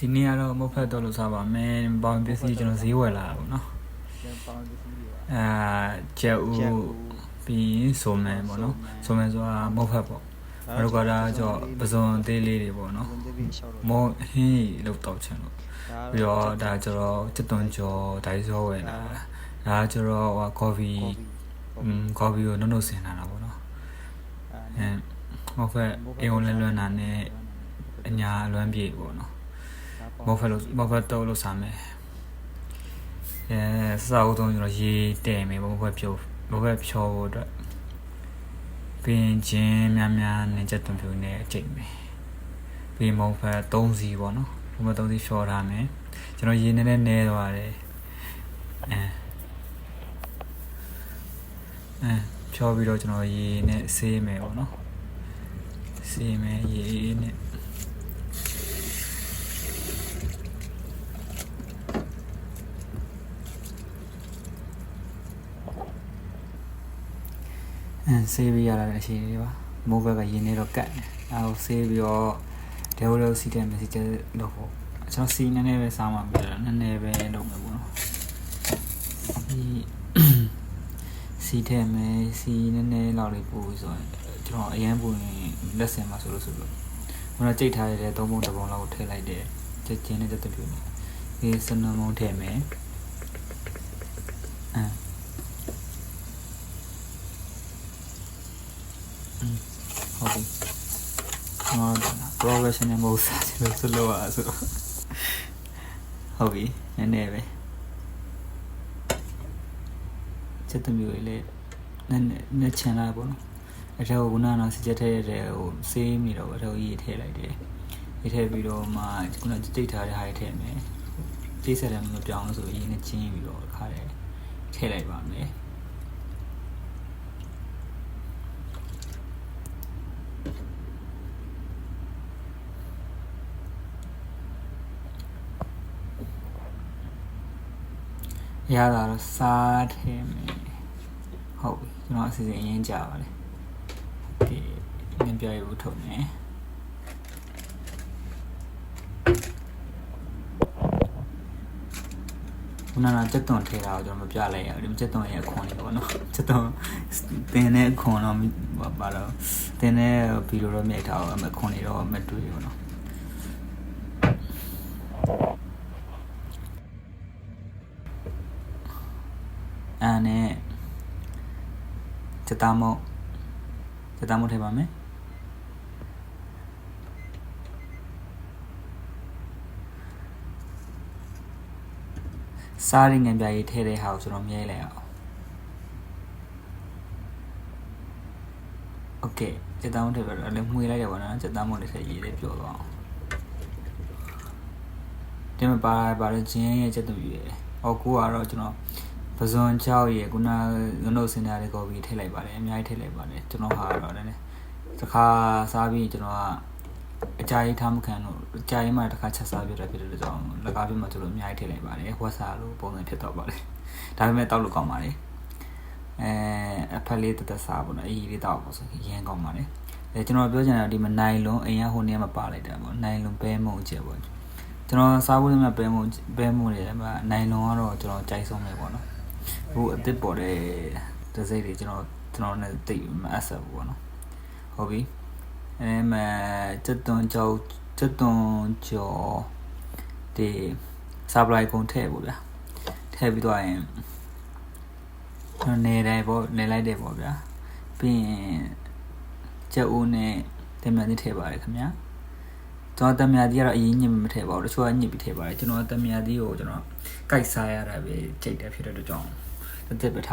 ဒီနေ့ကတော့မဟုတ်ဖက်တော့လို့စားပါမယ်ပေါင်ပစ္စည်းကျွန်တော်ဈေးဝယ်လာတာပေါ့နော်ကျက်ဦးပြီးဆိုမယ်ပေါ့နော်ဆိုမယ်ဆိုတာမဟုတ်ဖက်ပေါ့အဲ့တော့ဒါကြောင့်ပစုံသေးလေးတွေပေါ့နော်မောဟင်းလောက်တော့ချင်လို့ပြီးတော့ဒါကျတော့စစ်သွန်ကျော်ဒိုင်စောဝယ်လာဒါကျတော့ကော်ဖီကော်ဖီကိုနှုတ်ဆင်လာတာပေါ့နော်မဟုတ်ဖက်အင်ကိုလွန်းတာနဲ့အညာလွမ်းပြေပေါ့နော်မဟုတ်ဖက်တော့လို့စားမယ်စားဦးတော့ကျွန်တော်ရေတဲမယ်မဟုတ်ဖက်ဖြောဖို့အတွက်ပင်ချင်းများနဲ့ချက်သွန်ဖြူနဲ့အကျိတ်မယ်ပြီးမဟုတ်ဖက်3စီပေါ့နော်မဟုတ်ဖက်3စီဖြောထားမယ်ကျွန်တော်ရေနည်းနဲသွားတယ်ဖြောပြီးတော့ကျွန်တော်ရေနဲ့ဆေးမယ်ပေါ့နော်ဆေးမယ်ရေနဲ့ဆေးပြီးရတာလည်းအရှိသေးပါမိုးဘက်ကရင်းနေတော့ကတ်တယ်အဲဒါဆေးပြီးတော့ဒေဝလို့စီတယ်မရှိတဲ့လို့ပေါ့ကျွန်တော်စီနည်းနည်းပဲစားမှပြတယ်နည်းနည်းပဲလုပ်မယ်ပေါ့နော်ဒီစီထဲမယ်စီနည်းနည်းလောက်လေးပို့ဆိုရင်ကျွန်တော်အရန်ပို့ရင်လက်ဆင်မှာဆိုလို့ကျွန်တော်ကြိတ်ထားရတဲ့3ပုံ1ပုံလောက်ကိုထည့်လိုက်တယ်ချက်ချင်းနဲ့တက်တူနေဒီစနမုံထည့်မယ်ဟုတ်ပြီprofessional မဟုတ်စားချင်လို့ဆိုလို့อ่ะဆိုဟုတ်ပြီနည်းနည်းပဲချက်တမျိုးလေးနဲ့ချန်လာပေါ့နော်အဲ့ဒါကိုခုနကတော့စကြက်ထည့်ရတဲ့ဟိုဆေးမိတော့အဲ့ဒါကိုရေးထည့်လိုက်တယ်ရေးထည့်ပြီးတော့မှခုနတိတ်ထားတဲ့ဟာတွေထည့်မယ်တိတ်ဆက်တယ်မပြောင်းလို့ဆိုရေးနဲ့ချင်းပြီးတော့ခါတယ်ထည့်လိုက်ပါမယ်ရတာတော့စားထည့်မယ်ဟုတ်ပြီကျွန်တော်အစီအစဉ်အရင်ကြာပါလေဒီငင်းပြရဖို့ထုတ်မယ်ခုနကစက်သွန်ထည့်တာကိုကျွန်တော်မပြလိုက်ရဘူးဒီစက်သွန်ရဲ့အခွန်လေးပေါ့နော်စက်သွန်တင်တဲ့အခွန်တော့ပါတော့တင်တဲ့ဗီဒီယိုတော့မြိုက်ထားအောင်အခွန်လေးတော့မတွေ့ဘူးနော်အဲ့နဲ့ချက်သားမို့ထည့်ပါမယ်စားရင်းငယ်ပြားကြီးထည့်တဲ့ဟာကိုကျွန်တော်မြဲလိုက်အောင်โอเคချက်သားမို့ထည့်ပါတော့လည်းမှွေလိုက်တယ်ပေါ့နော်ချက်သားမို့လေးထည့်ရေးလေးပြောသွားအောင်ဒီမှာပါတော့ချင်းရဲ့ချက်သူရယ်ဟောကူကတော့ကျွန်တော်ပဇွန်ချောက်ရေခုနငုံစင်တာလေးကော်ပြီးထည့်လိုက်ပါတယ်အများကြီးထည့်လိုက်ပါတယ်ကျွန်တော်ဟာတော့လည်းတစ်ခါစားပြီးကျွန်တော်ကအကြိုက်ထားမခံလို့အကြိုက်မှတစ်ခါချက်စားပြတယ်ဖြစ်တဲ့ကြောင့်လက်ကားပြမှာကျွန်တော်အများကြီးထည့်လိုက်ပါတယ်ဝက်စားလို့ပုံစံဖြစ်တော့ပါတယ်ဒါပေမဲ့တောက်လို့ကောင်းပါတယ်အဖက်လေးတက်စားပေါ့နော်အကြီးလေးတောက်ပေါ့ဆိုရမ်းကောင်းပါတယ်ကျွန်တော်ပြောချင်တာဒီမှာနိုင်လုံးအိမ်ရဟိုနေမှာပါလိုက်တာပေါ့နိုင်လုံးပဲမုံကျပေါ့ကျွန်တော်စားဖို့လည်းမပဲမုံနေတယ်မှာနိုင်လုံးကတော့ကျွန်တော်ကြိုက်ဆုံးပဲပေါ့နော်ဟိုအစ်စ်ပေါ်တဲ့ဒစိတ်တွေကျွန်တော်နဲ့တိတ်မအပ်ဆက်ဘူးပေါ့နော်ဟုတ်ပြီမှာချက်သွန်ကြောဒီ supply ကုန်ထည့်ပေါ့ဗျာထည့်ပြီးတော့ရင်နေလိုက်တယ်ပေါ့ဗျာပြီးရင်ချက်ဦးနဲ့တမန်တိထည့်ပါတယ်ခင်ဗျာကျွန်တော်တမန်တိကတော့အရင်ညစ်မထည့်ပါဘူးတချို့ကညစ်ပြီးထည့်ပါတယ်ကျွန်တော်တမန်တိကိုကျွန်တော်ကြိုက်စားရတာပဲကြိတ်တယ်ဖြစ်တဲ့အတွက်ကြောင့်တက်ပဲထား